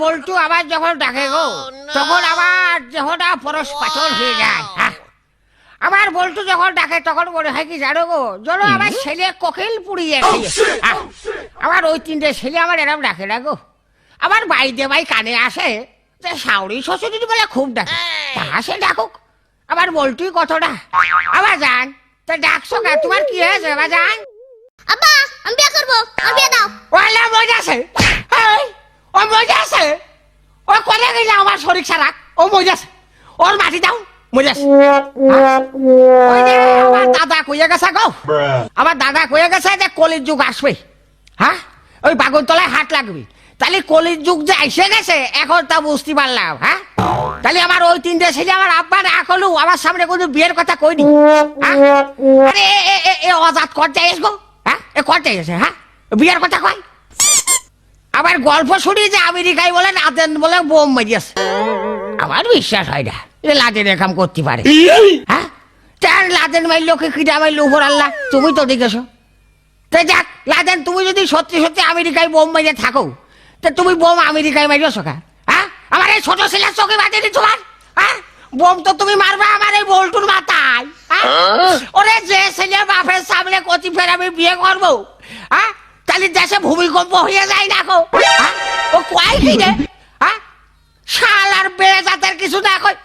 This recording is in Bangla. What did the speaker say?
বল্টু আবার যখন ডাকে গো তখন আমার দেহটা পরশ পাথর হয়ে যায়। আমার বল্টু যখন ডাকে তখন মনে হয় কি জানো গো, যেন আমার ছেলে কোকিল পুড়িয়ে খেয়েছে। আমার ওই তিনটে ছেলে আমার এরম ডাকে না গো। আমার বাড়িতে ভাই কানে আসে যে শাওরি শ্বশুরি বলে খুব ডাকে, তা সে ডাকুক, আমার বল্টুই কতটা। আবার যান তা ডাকছো কা, তোমার কি হয়েছে আবার যান? আব্বা আমি বিয়ে করবো, আমার বিয়ে দাও। ওলা মজা আছে, ও মজা আছে, ও কোনে গেলে আমার শরীর সারা, ও মজা আছে, ওর মাটি দাও মজা আছে। ওই যে আমার দাদা কইয়া গেছে গো, আমার দাদা কইয়া গেছে যে কলির যুগ আসবে, হ্যাঁ ওই বাগুনতলায় হাট লাগবে। তাহলে কলির যুগ যে এসে গেছে এখন তা বুঝতে পারলাম। হ্যাঁ তাহলে আমার ওই তিনটে ছেলে আমার আব্বা না করলু আমার সামনে কোনো বিয়ের কথা কইনি। আরে এ অজাত করতে এস গো, হ্যাঁ এ করতে এসে, হ্যাঁ বিয়ের কথা কয়। আবার গল্প শুনি যে আমেরিকায় বলে লাদেন বলে বোম মারিয়াছে, আমার বিশ্বাস হয় না যে লাদেন এরকম করতে পারে। হ্যাঁ তার লাদেন মারলো কি কিটা মারলো উপর আল্লাহ, তুমি তো দেখেছো। তো যাক লাদেন, তুমি যদি সত্যি সত্যি আমেরিকায় বোম মারিয়ে থাকো তা তুমি বোম আমেরিকায় মারিয়েছো কা? হ্যাঁ আমার এই ছোট ছেলের চোখে বাঁধেনি তোমার? হ্যাঁ বোম তো তুমি মারবা আমার এই বল্টুর মাথায়। ওরে যে ছেলে বাপের সামনে কচি ফের আমি বিয়ে করবো, হ্যাঁ তাহলে দেশে ভূমিকম্প হয়ে যায় না গো। ও কয় কি রে, হ্যাঁ শাল আর বেজাতের কিছু না কই,